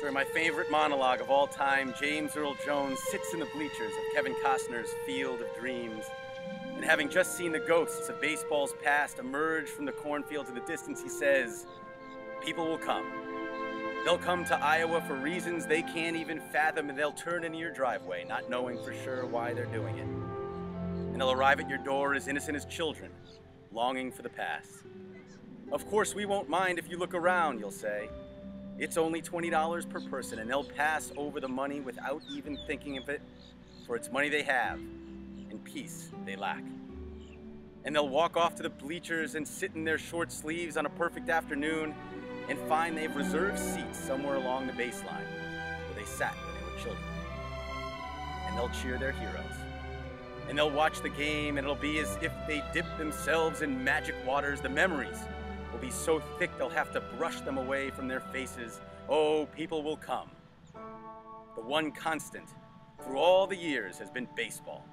where my favorite monologue of all time, James Earl Jones, sits in the bleachers of Kevin Costner's Field of Dreams. And having just seen the ghosts of baseball's past emerge from the cornfields in the distance, he says, "People will come. They'll come to Iowa for reasons they can't even fathom, and they'll turn into your driveway, not knowing for sure why they're doing it. And they'll arrive at your door as innocent as children, longing for the past. Of course, we won't mind if you look around," you'll say. "It's only $20 per person," and they'll pass over the money without even thinking of it, for it's money they have and peace they lack. And they'll walk off to the bleachers and sit in their short sleeves on a perfect afternoon and find they've reserved seats somewhere along the baseline where they sat when they were children. And they'll cheer their heroes. And they'll watch the game, and it'll be as if they dipped themselves in magic waters. The memories will be so thick they'll have to brush them away from their faces. Oh, people will come. The one constant through all the years has been baseball.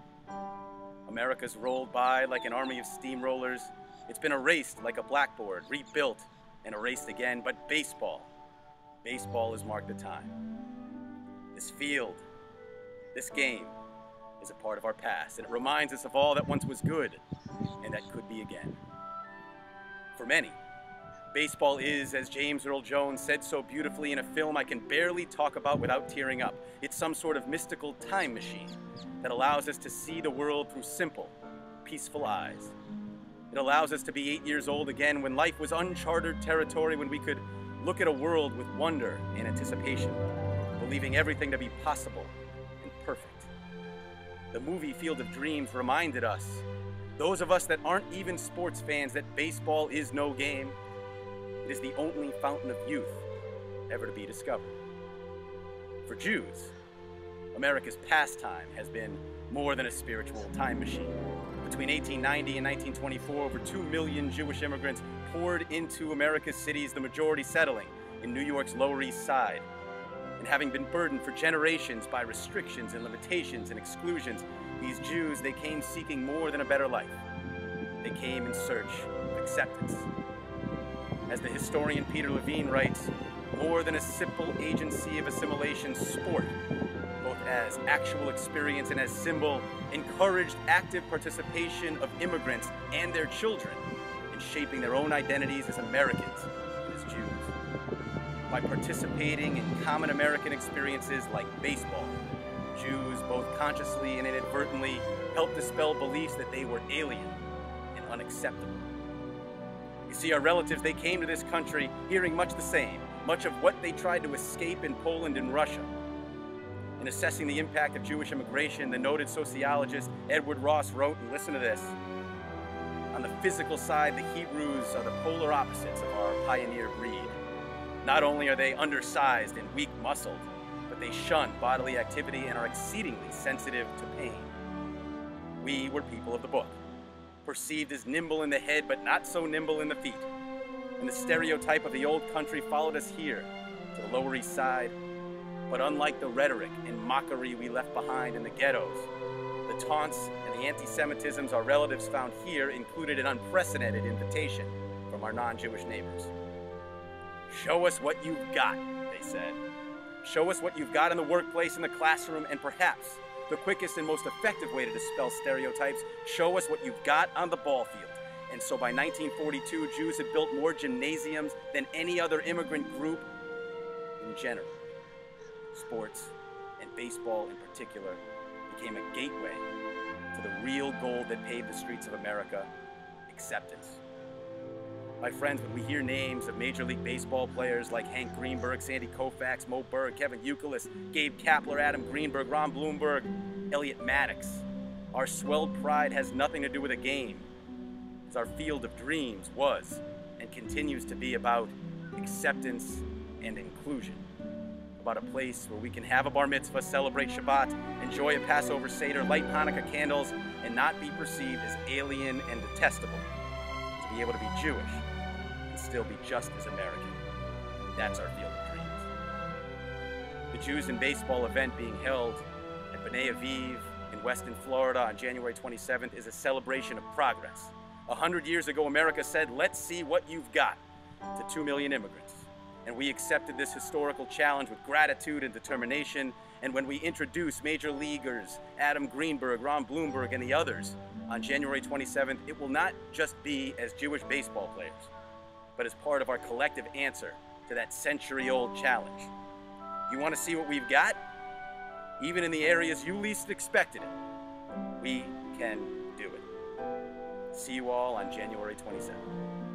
America's rolled by like an army of steamrollers. It's been erased like a blackboard, rebuilt and erased again, but baseball has marked the time. This field, this game is a part of our past, and it reminds us of all that once was good and that could be again. For many, baseball is, as James Earl Jones said so beautifully in a film I can barely talk about without tearing up, it's some sort of mystical time machine that allows us to see the world through simple, peaceful eyes. It allows us to be 8 years old again when life was uncharted territory, when we could look at a world with wonder and anticipation, believing everything to be possible and perfect. The movie Field of Dreams reminded us, those of us that aren't even sports fans, that baseball is no game. It is the only fountain of youth ever to be discovered. For Jews, America's pastime has been more than a spiritual time machine. Between 1890 and 1924, over 2 million Jewish immigrants poured into America's cities, the majority settling in New York's Lower East Side. And having been burdened for generations by restrictions and limitations and exclusions, these Jews, they came seeking more than a better life. They came in search of acceptance. As the historian Peter Levine writes, more than a simple agency of assimilation, sport, both as actual experience and as symbol, encouraged active participation of immigrants and their children in shaping their own identities as Americans and as Jews. By participating in common American experiences like baseball, Jews, both consciously and inadvertently, helped dispel beliefs that they were alien and unacceptable. You see, our relatives, they came to this country hearing much the same, much of what they tried to escape in Poland and Russia. In assessing the impact of Jewish immigration, the noted sociologist Edward Ross wrote, and listen to this, "On the physical side, the Hebrews are the polar opposites of our pioneer breed. Not only are they undersized and weak-muscled, but they shun bodily activity and are exceedingly sensitive to pain. We were people of the book, perceived as nimble in the head, but not so nimble in the feet. And the stereotype of the old country followed us here, to the Lower East Side. But unlike the rhetoric and mockery we left behind in the ghettos, the taunts and the anti-Semitisms our relatives found here included an unprecedented invitation from our non-Jewish neighbors. Show us what you've got," they said. "Show us what you've got in the workplace, in the classroom, and perhaps the quickest and most effective way to dispel stereotypes, show us what you've got on the ball field." And so by 1942, Jews had built more gymnasiums than any other immigrant group in general. Sports, and baseball in particular, became a gateway to the real gold that paved the streets of America, acceptance. My friends, when we hear names of Major League Baseball players like Hank Greenberg, Sandy Koufax, Mo Berg, Kevin Youkilis, Gabe Kapler, Adam Greenberg, Ron Bloomberg, Elliot Maddox, our swelled pride has nothing to do with a game, as our Field of Dreams was and continues to be about acceptance and inclusion. About a place where we can have a bar mitzvah, celebrate Shabbat, enjoy a Passover Seder, light Hanukkah candles, and not be perceived as alien and detestable. To be able to be Jewish and still be just as American. That's our Field of Dreams. The Jews in Baseball event being held at B'nai Aviv in Weston, Florida on January 27th is a celebration of progress. 100 years ago, America said, "Let's see what you've got," to 2 million immigrants. And we accepted this historical challenge with gratitude and determination. And when we introduce major leaguers Adam Greenberg, Ron Bloomberg, and the others on January 27th, it will not just be as Jewish baseball players, but as part of our collective answer to that century-old challenge. You want to see what we've got? Even in the areas you least expected it, we can do it. See you all on January 27th.